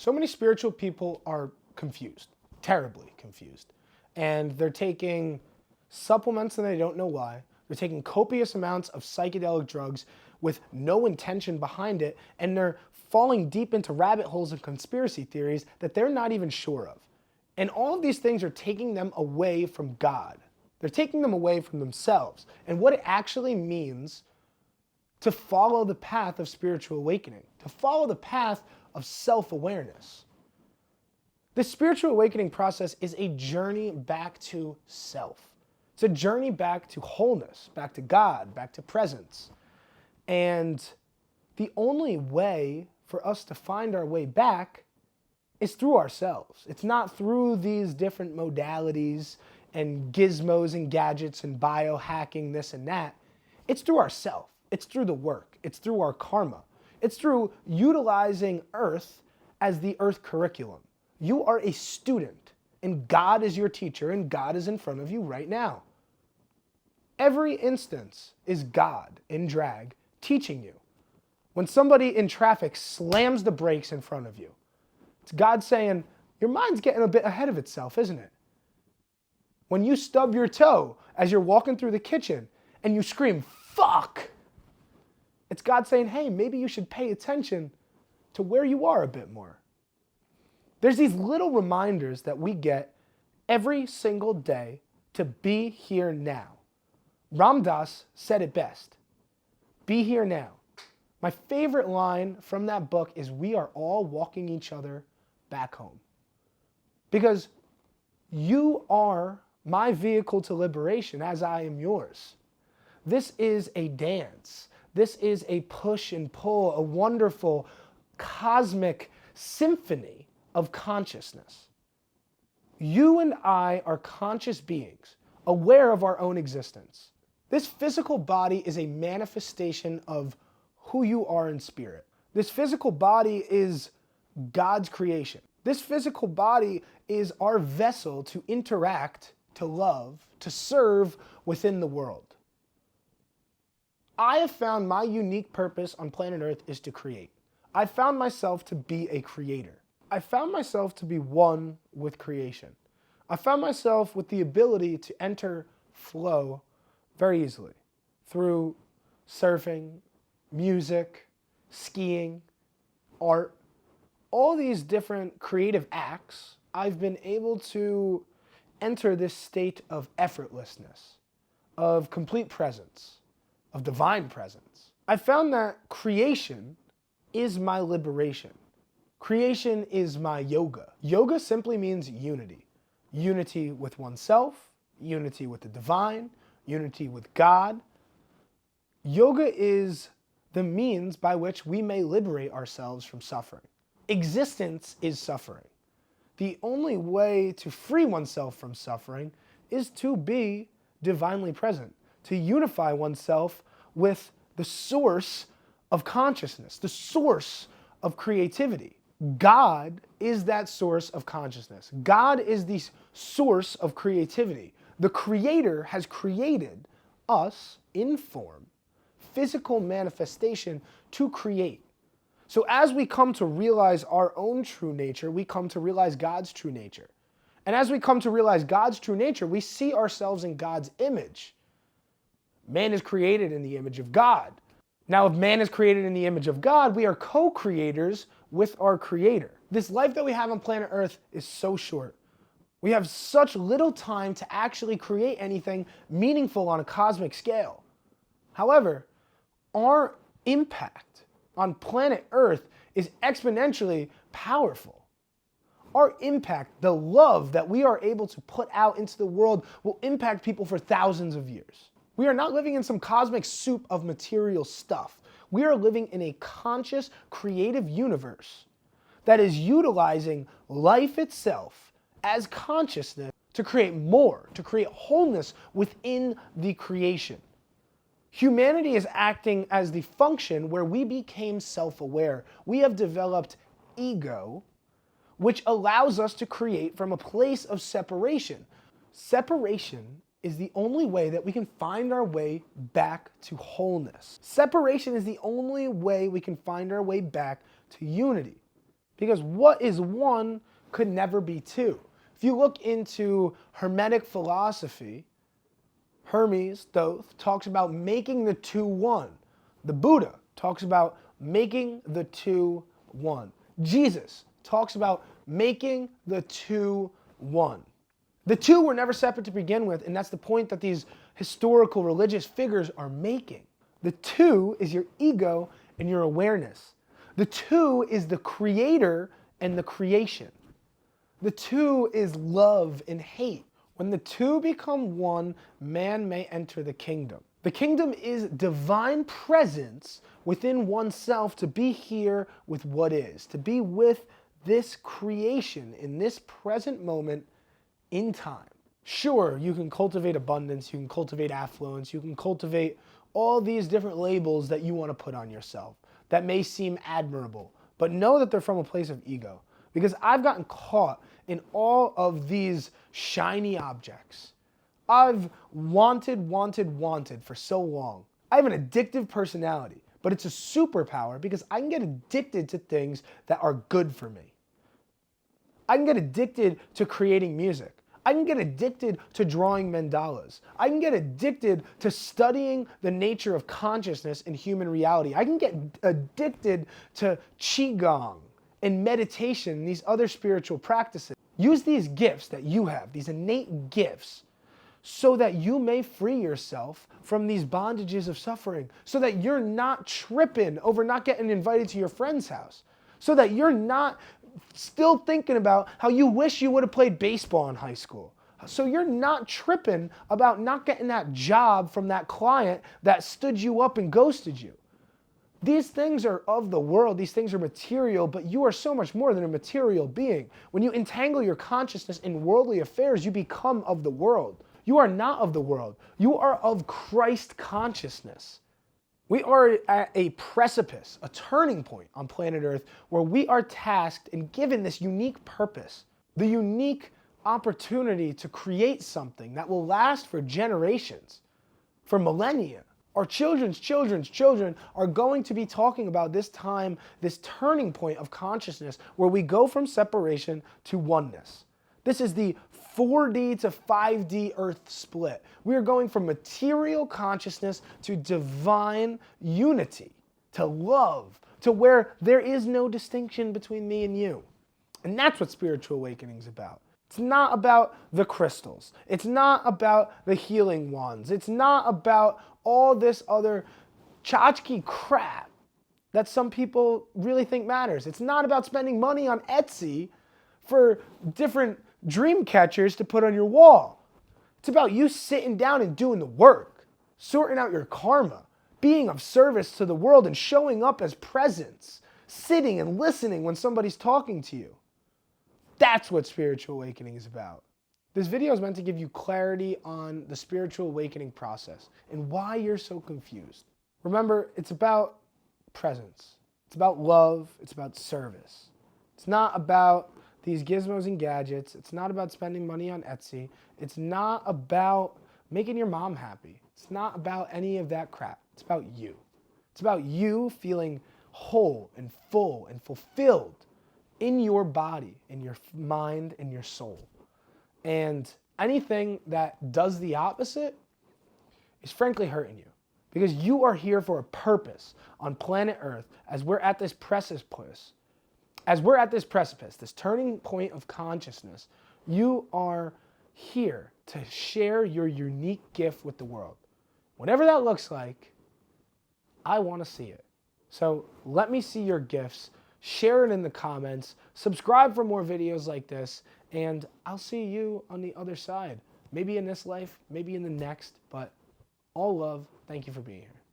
So many spiritual people are confused, terribly confused. And they're taking supplements and they don't know why. They're taking copious amounts of psychedelic drugs with no intention behind it, and they're falling deep into rabbit holes and conspiracy theories that they're not even sure of. And all of these things are taking them away from God. They're taking them away from themselves and what it actually means to follow the path of spiritual awakening, to follow the path of self-awareness. The spiritual awakening process is a journey back to self. It's a journey back to wholeness, back to God, back to presence. And the only way for us to find our way back is through ourselves. It's not through these different modalities and gizmos and gadgets and biohacking, this and that. It's through ourself. It's through the work. It's through our karma. It's through utilizing Earth as the Earth curriculum. You are a student, and God is your teacher, and God is in front of you right now. Every instance is God in drag teaching you. When somebody in traffic slams the brakes in front of you, it's God saying, your mind's getting a bit ahead of itself, isn't it? When you stub your toe as you're walking through the kitchen and you scream, fuck, it's God saying, hey, maybe you should pay attention to where you are a bit more. There's these little reminders that we get every single day to be here now. Ram Dass said it best. Be here now. My favorite line from that book is, we are all walking each other back home. Because you are my vehicle to liberation as I am yours. This is a dance. This is a push and pull, a wonderful cosmic symphony of consciousness. You and I are conscious beings, aware of our own existence. This physical body is a manifestation of who you are in spirit. This physical body is God's creation. This physical body is our vessel to interact, to love, to serve within the world. I have found my unique purpose on planet Earth is to create. I found myself to be a creator. I found myself to be one with creation. I found myself with the ability to enter flow very easily through surfing, music, skiing, art, all these different creative acts. I've been able to enter this state of effortlessness, of complete presence, of divine presence. I found that creation is my liberation. Creation is my yoga. Yoga simply means unity. Unity with oneself, unity with the divine, unity with God. Yoga is the means by which we may liberate ourselves from suffering. Existence is suffering. The only way to free oneself from suffering is to be divinely present, to unify oneself with the source of consciousness, the source of creativity. God is that source of consciousness. God is the source of creativity. The Creator has created us in form, physical manifestation to create. So as we come to realize our own true nature, we come to realize God's true nature. And as we come to realize God's true nature, we see ourselves in God's image. Man is created in the image of God. Now, if man is created in the image of God, we are co-creators with our Creator. This life that we have on planet Earth is so short. We have such little time to actually create anything meaningful on a cosmic scale. However, our impact on planet Earth is exponentially powerful. Our impact, the love that we are able to put out into the world, will impact people for thousands of years. We are not living in some cosmic soup of material stuff. We are living in a conscious, creative universe that is utilizing life itself as consciousness to create more, to create wholeness within the creation. Humanity is acting as the function where we became self-aware. We have developed ego, which allows us to create from a place of separation. Separation is the only way that we can find our way back to wholeness. Separation is the only way we can find our way back to unity. Because what is one could never be two. If you look into Hermetic philosophy, Hermes, Thoth, talks about making the two one. The Buddha talks about making the two one. Jesus talks about making the two one. The two were never separate to begin with, and that's the point that these historical religious figures are making. The two is your ego and your awareness. The two is the creator and the creation. The two is love and hate. When the two become one, man may enter the kingdom. The kingdom is divine presence within oneself to be here with what is, to be with this creation in this present moment in time. Sure, you can cultivate abundance, you can cultivate affluence, you can cultivate all these different labels that you want to put on yourself that may seem admirable, but know that they're from a place of ego. Because I've gotten caught in all of these shiny objects. I've wanted for so long. I have an addictive personality, but it's a superpower because I can get addicted to things that are good for me. I can get addicted to creating music. I can get addicted to drawing mandalas. I can get addicted to studying the nature of consciousness and human reality. I can get addicted to qigong and meditation and these other spiritual practices. Use these gifts that you have, these innate gifts, so that you may free yourself from these bondages of suffering, so that you're not tripping over not getting invited to your friend's house, so that you're not still thinking about how you wish you would have played baseball in high school. So you're not tripping about not getting that job from that client that stood you up and ghosted you. These things are of the world, these things are material, but you are so much more than a material being. When you entangle your consciousness in worldly affairs, you become of the world. You are not of the world. You are of Christ consciousness. We are at a precipice, a turning point on planet Earth where we are tasked and given this unique purpose, the unique opportunity to create something that will last for generations, for millennia. Our children's children are going to be talking about this time, this turning point of consciousness where we go from separation to oneness. This is the 4D to 5D Earth split. We are going from material consciousness to divine unity, to love, to where there is no distinction between me and you. And that's what spiritual awakening is about. It's not about the crystals. It's not about the healing wands. It's not about all this other tchotchke crap that some people really think matters. It's not about spending money on Etsy for different dream catchers to put on your wall. It's about you sitting down and doing the work, sorting out your karma, being of service to the world and showing up as presence, sitting and listening when somebody's talking to you. That's what spiritual awakening is about. This video is meant to give you clarity on the spiritual awakening process and why you're so confused. Remember, it's about presence. It's about love. It's about service. It's not about these gizmos and gadgets. It's not about spending money on Etsy. It's not about making your mom happy. It's not about any of that crap. It's about you. It's about you feeling whole and full and fulfilled in your body, in your mind, in your soul. And anything that does the opposite is frankly hurting you. Because you are here for a purpose on planet Earth as we're at this precipice. As we're at this precipice, this turning point of consciousness, you are here to share your unique gift with the world. Whatever that looks like, I want to see it. So let me see your gifts. Share it in the comments. Subscribe for more videos like this. And I'll see you on the other side. Maybe in this life, maybe in the next. But all love. Thank you for being here.